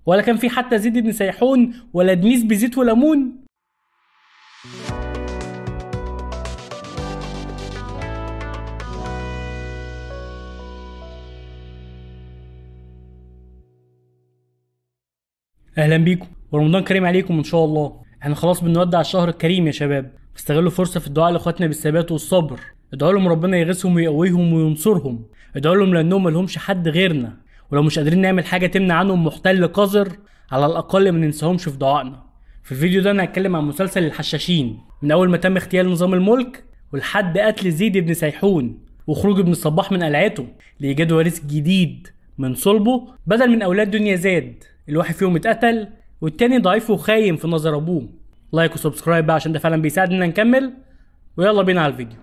ولا كان في حتى زيد بن سيحون ولا دنيس بزيت وليمون؟ اهلا بيكم ورمضان كريم عليكم ان شاء الله. احنا خلاص بنودع الشهر الكريم يا شباب، استغلوا فرصه في الدعاء لاخواتنا بالثبات والصبر. ادعوا لهم ربنا يغيثهم ويقويهم وينصرهم، ادعوا لهم لانهم ملهمش حد غيرنا، ولو مش قادرين نعمل حاجه تمنع عنهم محتل قذر على الاقل ما ننساهمش في دعائنا. في الفيديو ده انا هتكلم عن مسلسل الحشاشين، من اول ما تم اغتيال نظام الملك ولحد قتل زيد بن سيحون وخروج ابن الصباح من قلعته لايجاد وارث جديد من صلبه بدل من اولاد دنيا زاد، الواحد فيهم اتقتل والتاني ضعيف وخاين في نظر ابوه. لايك وسبسكرايب بقى عشان ده فعلا بيساعدنا نكمل، ويلا بينا على الفيديو.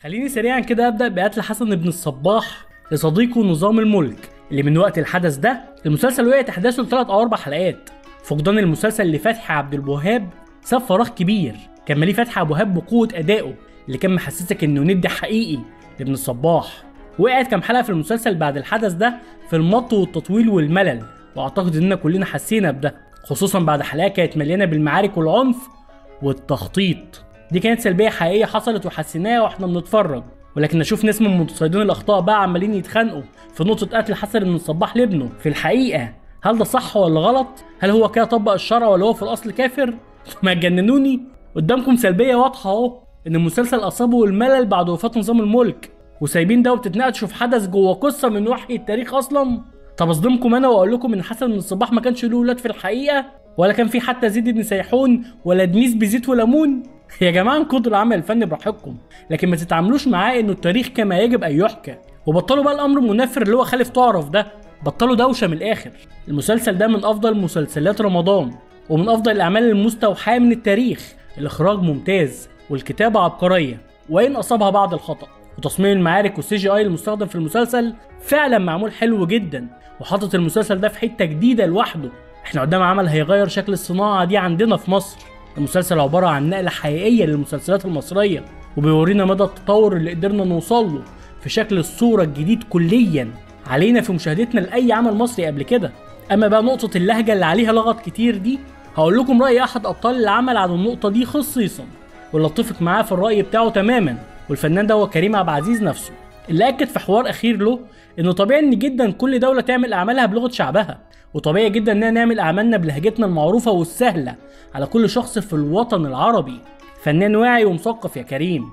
خليني سريعا كده ابدا بقتل حسن بن الصباح لصديقه نظام الملك، اللي من وقت الحدث ده المسلسل وقعت احداثه ل3 أو 4 حلقات. فقدان المسلسل لفتحي عبد الوهاب ساب فراغ كبير، كان ماليه فتحي عبد الوهاب بقوه ادائه اللي كان محسسك انه ند حقيقي لابن الصباح. وقعت كام حلقه في المسلسل بعد الحدث ده في المط والتطويل والملل، واعتقد اننا كلنا حسينا بده، خصوصا بعد حلقات كانت مليانه بالمعارك والعنف والتخطيط. دي كانت سلبيه حقيقيه حصلت وحسيناها واحنا بنتفرج، ولكن اشوف ناس من متصيدين الاخطاء بقى عمالين يتخانقوا في نقطه قتل حسن بن الصباح لابنه. في الحقيقه هل ده صح ولا غلط؟ هل هو كده طبق الشرع ولا هو في الاصل كافر؟ ما تجننوني. قدامكم سلبيه واضحه اهو، ان المسلسل اصابه الملل بعد وفاه نظام الملك، وسايبين ده وبتتناقشوا في حدث جوه قصه من وحي التاريخ اصلا. طب اصدمكم انا واقول لكم ان حسن بن الصباح ما كانش له ولاد في الحقيقه، ولا كان في حتى زيد بن سيحون ولا دنيس بزيت وليمون؟ يا جماعه انقدوا العمل الفني براحتكم، لكن ما تتعاملوش معاه انه التاريخ كما يجب ان يحكى، وبطلوا بقى الامر المنفر اللي هو خالف تعرف ده، بطلوا دوشه من الاخر. المسلسل ده من افضل مسلسلات رمضان ومن افضل الاعمال المستوحاه من التاريخ. الاخراج ممتاز والكتابه عبقريه وان اصابها بعض الخطا، وتصميم المعارك والسي جي اي المستخدم في المسلسل فعلا معمول حلو جدا، وحاطط المسلسل ده في حته جديده لوحده. احنا قدام عمل هيغير شكل الصناعه دي عندنا في مصر. المسلسل عباره عن نقله حقيقيه للمسلسلات المصريه، وبيورينا مدى التطور اللي قدرنا نوصل له في شكل الصوره الجديد كليا علينا في مشاهدتنا لاي عمل مصري قبل كده. اما بقى نقطه اللهجه اللي عليها لغط كتير دي، هقول لكم راي احد ابطال العمل عن النقطه دي خصيصا، واللي اتفق معاه في الراي بتاعه تماما، والفنان ده هو كريم عبد العزيز نفسه، اللي اكد في حوار اخير له انه طبيعي ان جدا كل دوله تعمل اعمالها بلغه شعبها، وطبيعي جدا اننا نعمل اعمالنا بلهجتنا المعروفه والسهله على كل شخص في الوطن العربي. فنان واعي ومثقف يا كريم،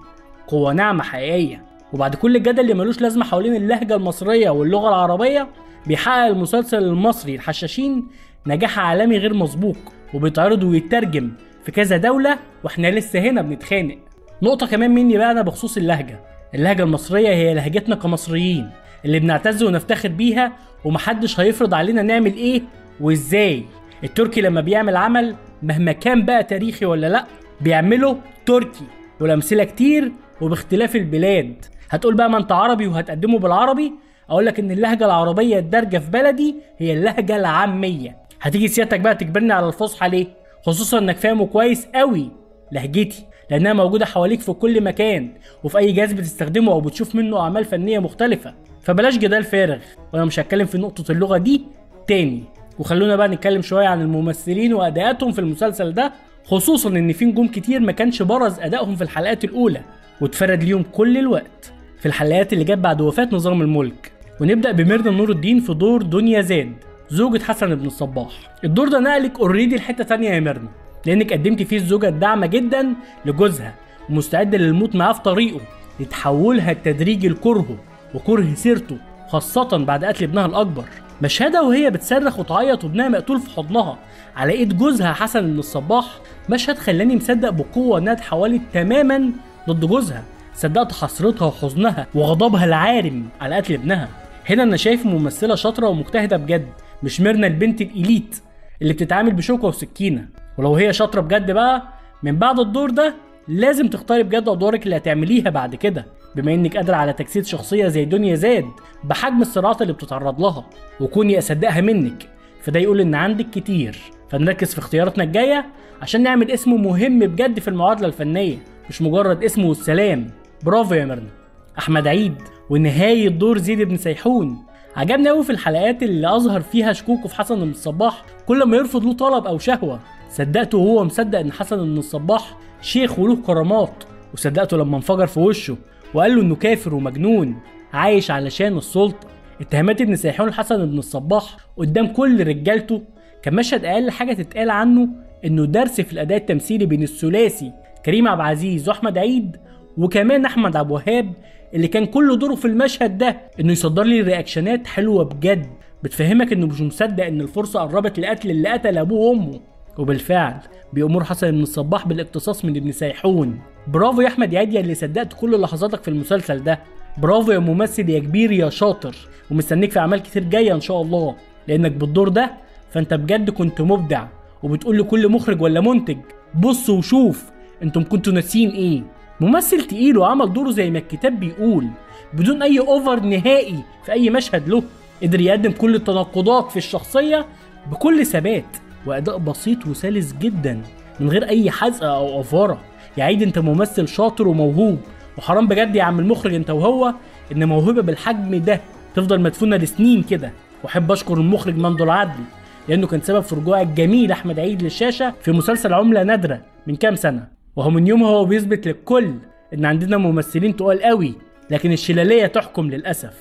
قوه ناعمه حقيقيه. وبعد كل الجدل اللي ملوش لازمه حوالين اللهجه المصريه واللغه العربيه، بيحقق المسلسل المصري الحشاشين نجاح عالمي غير مسبوق، وبيتعرض ويترجم في كذا دوله واحنا لسه هنا بنتخانق. نقطة كمان مني بقى أنا بخصوص اللهجة المصرية هي لهجتنا كمصريين اللي بنعتز ونفتخر بيها، ومحدش هيفرض علينا نعمل إيه وإزاي. التركي لما بيعمل عمل مهما كان بقى تاريخي ولا لأ بيعمله تركي، والأمثلة كتير وباختلاف البلاد. هتقول بقى ما أنت عربي وهتقدمه بالعربي، أقولك إن اللهجة العربية الدارجة في بلدي هي اللهجة العامية. هتيجي سيادتك بقى تجبرني على الفصحى ليه؟ خصوصا إنك فاهمه كويس قوي لهجتي، لانها موجوده حواليك في كل مكان وفي اي جهاز بتستخدمه او بتشوف منه اعمال فنيه مختلفه. فبلاش جدال فارغ، وانا مش هتكلم في نقطه اللغه دي تاني. وخلونا بقى نتكلم شويه عن الممثلين واداءاتهم في المسلسل ده، خصوصا ان في نجوم كتير ما كانش برز ادائهم في الحلقات الاولى واتفرد ليهم كل الوقت في الحلقات اللي جت بعد وفاه نظام الملك. ونبدا بميرنا نور الدين في دور دنيا زاد زوجة حسن بن الصباح. الدور ده نقلك اوريدي لحته تانيه يا ميرنا، لانك قدمتي فيه الزوجه الداعمه جدا لجوزها ومستعده للموت معاه في طريقه لتحولها التدريجي لكرهه وكره سيرته، خاصه بعد قتل ابنها الاكبر. مشهدها وهي بتصرخ وتعيط وابنها مقتول في حضنها على ايد جوزها حسن بن الصباح، مشهد خلاني مصدق بقوه انها اتحولت تماما ضد جوزها. صدقت حسرتها وحزنها وغضبها العارم على قتل ابنها. هنا انا شايف ممثله شاطره ومجتهده بجد، مش ميرنا البنت الاليت اللي بتتعامل بشوكه وسكينه. ولو هي شاطره بجد بقى، من بعد الدور ده لازم تختاري بجد ادوارك اللي هتعمليها بعد كده، بما انك قادره على تجسيد شخصيه زي دنيا زاد بحجم الصراعات اللي بتتعرض لها، وكوني اصدقها منك، فده يقول ان عندك كتير. فنركز في اختياراتنا الجايه عشان نعمل اسم مهم بجد في المعادله الفنيه، مش مجرد اسم والسلام. برافو يا ميرنا. احمد عيد ونهايه دور زيد بن سيحون عجبني قوي في الحلقات اللي اظهر فيها شكوكه في حسن بن الصباح كل ما يرفض له طلب او شهوه. صدقته وهو مصدق ان حسن بن الصباح شيخ وله كرامات، وصدقته لما انفجر في وشه وقال له انه كافر ومجنون عايش علشان السلطه. اتهامات ابن سيحون لحسن بن الصباح قدام كل رجالته كان مشهد اقل حاجه تتقال عنه انه درس في الاداء التمثيلي بين الثلاثي كريم عبد العزيز واحمد عيد، وكمان احمد عبد الوهاب اللي كان كل دوره في المشهد ده انه يصدر لي رياكشنات حلوه بجد بتفهمك انه مش مصدق ان الفرصه قربت لقتل اللي قتل ابوه وامه. وبالفعل بيأمر حسن بن الصباح بالاقتصاص من ابن سيحون. برافو يا احمد عيد اللي صدقت كل لحظاتك في المسلسل ده. برافو يا ممثل يا كبير يا شاطر، ومستنيك في اعمال كتير جايه ان شاء الله، لانك بالدور ده فانت بجد كنت مبدع. وبتقول لكل مخرج ولا منتج بص وشوف انتم كنتوا ناسيين ايه. ممثل تقيل وعمل دوره زي ما الكتاب بيقول بدون اي اوفر نهائي في اي مشهد له. قدر يقدم كل التناقضات في الشخصيه بكل ثبات واداء بسيط وسلس جدا من غير اي حزقه او افوره. يا عيد انت ممثل شاطر وموهوب، وحرام بجد يا عم المخرج انت وهو ان موهبه بالحجم ده تفضل مدفونه لسنين كده. واحب اشكر المخرج مندو العدل لانه كان سبب في رجوع الجميل احمد عيد للشاشه في مسلسل عمله نادره من كام سنه، وهو من يومها هو بيثبت للكل ان عندنا ممثلين تقال قوي لكن الشلاليه تحكم للاسف.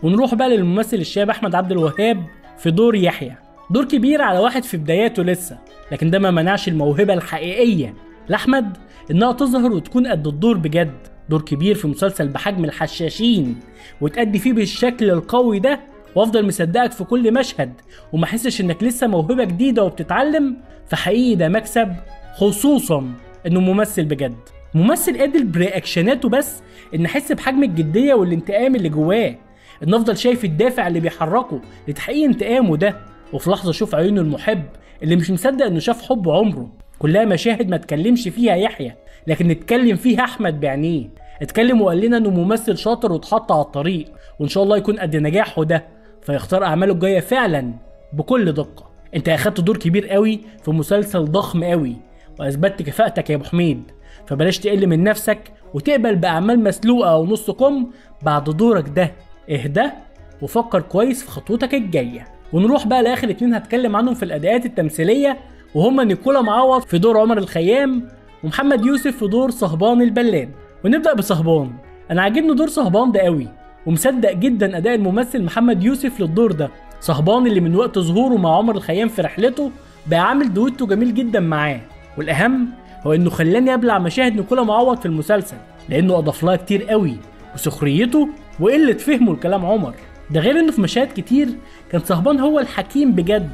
ونروح بقى للممثل الشاب احمد عبد الوهاب في دور يحيى. دور كبير على واحد في بداياته لسه، لكن ده ما منعش الموهبه الحقيقيه لاحمد انها تظهر وتكون قد الدور بجد. دور كبير في مسلسل بحجم الحشاشين وتأدي فيه بالشكل القوي ده وافضل مصدقك في كل مشهد وما احسش انك لسه موهبه جديده وبتتعلم. فحقيقي ده مكسب، خصوصا انه ممثل بجد. ممثل قادر برياكشناته بس ان احس بحجم الجديه والانتقام اللي جواه، ان افضل شايف الدافع اللي بيحركه لتحقيق انتقامه ده، وفي لحظه اشوف عيونه المحب اللي مش مصدق انه شاف حب عمره. كلها مشاهد ما اتكلمش فيها يحيى لكن اتكلم فيها احمد بعينيه. اتكلم وقال لنا انه ممثل شاطر واتحط على الطريق، وان شاء الله يكون قد نجاحه ده فيختار اعماله الجايه فعلا بكل دقه. انت اخدت دور كبير قوي في مسلسل ضخم قوي واثبتت كفاءتك يا ابو حميد، فبلاش تقل من نفسك وتقبل باعمال مسلوقه او نص كم بعد دورك ده. اهدى وفكر كويس في خطوتك الجايه. ونروح بقى لاخر اتنين هتكلم عنهم في الاداءات التمثيليه، وهما نيكولا معوض في دور عمر الخيام ومحمد يوسف في دور صهبان البلان. ونبدا بصهبان. انا عاجبني دور صهبان ده قوي ومصدق جدا اداء الممثل محمد يوسف للدور ده. صهبان اللي من وقت ظهوره مع عمر الخيام في رحلته بقى عامل دويتو جميل جدا معاه، والاهم هو انه خلاني ابلع مشاهد نيكولا معوض في المسلسل لانه اضاف لها كتير قوي بسخريته وقله فهمه لكلام عمر. ده غير انه في مشاهد كتير كان صهبان هو الحكيم بجد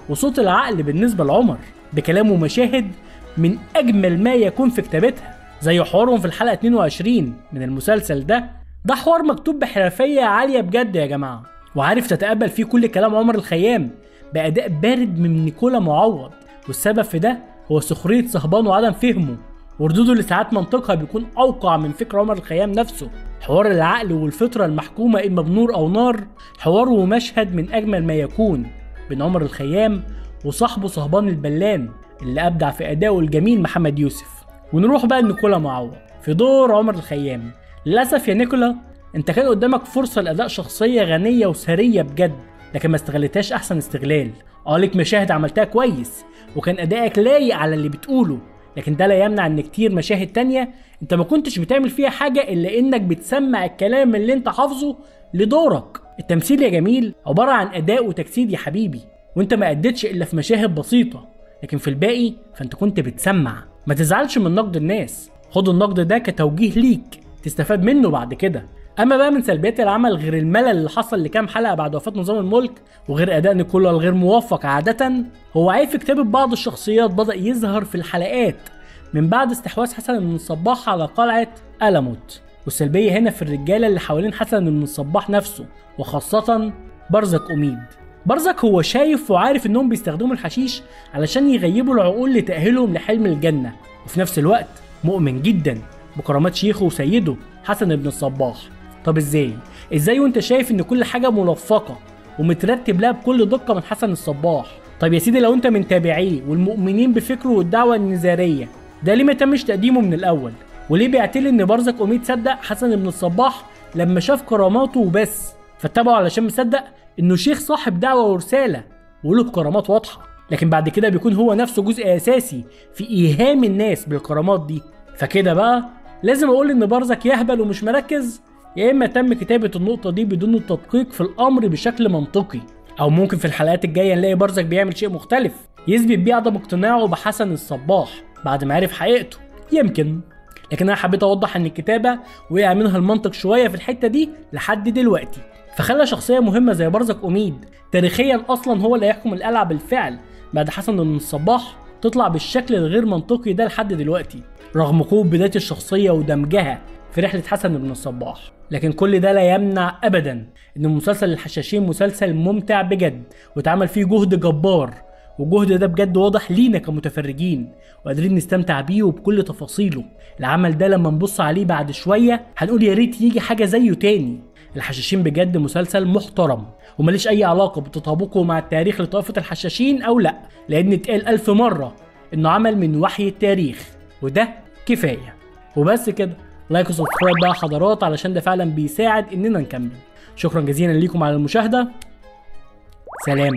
وصوت العقل بالنسبه لعمر بكلامه. مشاهد من اجمل ما يكون في كتابتها زي حوارهم في الحلقه 22 من المسلسل ده حوار مكتوب بحرفيه عاليه بجد يا جماعه، وعارف تتقبل فيه كل كلام عمر الخيام باداء بارد من نيكولا معوض. والسبب في ده هو سخريه صهبان وعدم فهمه وردوده اللي ساعات منطقها بيكون اوقع من فكر عمر الخيام نفسه. حوار العقل والفطره المحكومه اما بنور او نار، حوار ومشهد من اجمل ما يكون بين عمر الخيام وصاحبه صهبان البلان اللي ابدع في ادائه الجميل محمد يوسف. ونروح بقى لنيكولا معوض في دور عمر الخيام. للاسف يا نيكولا انت كان قدامك فرصه لاداء شخصيه غنيه وثريه بجد لكن ما استغلتهاش احسن استغلال. لك مشاهد عملتها كويس وكان ادائك لايق على اللي بتقوله، لكن ده لا يمنع ان كتير مشاهد تانية انت ما كنتش بتعمل فيها حاجه الا انك بتسمع الكلام اللي انت حافظه لدورك. التمثيل يا جميل عباره عن اداء وتجسيد يا حبيبي، وانت ما اديتش الا في مشاهد بسيطه، لكن في الباقي فانت كنت بتسمع. ما تزعلش من نقد الناس، خد النقد ده كتوجيه ليك تستفاد منه بعد كده. اما بقى من سلبيات العمل غير الملل اللي حصل لكام حلقه بعد وفاه نظام الملك وغير اداء نيكولا الغير موفق عاده، هو عيب في كتابه بعض الشخصيات بدا يظهر في الحلقات من بعد استحواذ حسن بن الصباح على قلعه ألموت. والسلبيه هنا في الرجاله اللي حوالين حسن بن الصباح نفسه، وخاصه برزق أميد. برزق هو شايف وعارف انهم بيستخدموا الحشيش علشان يغيبوا العقول لتأهيلهم لحلم الجنه، وفي نفس الوقت مؤمن جدا بكرامات شيخه وسيده حسن بن الصباح. طب ازاي وانت شايف ان كل حاجه ملفقه ومترتب لها بكل دقه من حسن الصباح؟ طيب يا سيدي لو انت من تابعيه والمؤمنين بفكره والدعوه النزاريه، ده ليه ما تمش تقديمه من الاول؟ وليه بيعتلي ان برزق أميد صدق حسن بن الصباح لما شاف كراماته وبس؟ فاتبعه علشان مصدق انه شيخ صاحب دعوه ورساله وله كرامات واضحه، لكن بعد كده بيكون هو نفسه جزء اساسي في ايهام الناس بالكرامات دي. فكده بقى لازم اقول ان برزك يهبل ومش مركز، يا اما تم كتابه النقطه دي بدون التدقيق في الامر بشكل منطقي، او ممكن في الحلقات الجايه نلاقي برزك بيعمل شيء مختلف يثبت بيه عدم اقتناعه بحسن الصباح بعد ما عرف حقيقته، يمكن. لكن انا حبيت اوضح ان الكتابه وقع منها المنطق شويه في الحته دي لحد دلوقتي، فخلى شخصيه مهمه زي برزك أميد تاريخيا اصلا هو اللي هيحكم القلعه بالفعل بعد حسن بن الصباح تطلع بالشكل الغير منطقي ده لحد دلوقتي، رغم قوه بدايه الشخصيه ودمجها في رحله حسن بن الصباح. لكن كل ده لا يمنع ابدا ان مسلسل الحشاشين مسلسل ممتع بجد، واتعمل فيه جهد جبار، والجهد ده بجد واضح لينا كمتفرجين وقادرين نستمتع بيه وبكل تفاصيله. العمل ده لما نبص عليه بعد شويه هنقول يا ريت يجي حاجه زيه تاني. الحشاشين بجد مسلسل محترم ومليش اي علاقه بتطابقه مع التاريخ لطائفه الحشاشين او لا، لان اتقال 1000 مره انه عمل من وحي التاريخ، وده كفايه. وبس كده، لايك وسبسكرايب بقى حضرات علشان ده فعلا بيساعد اننا نكمل. شكرا جزيلا ليكم على المشاهده، سلام.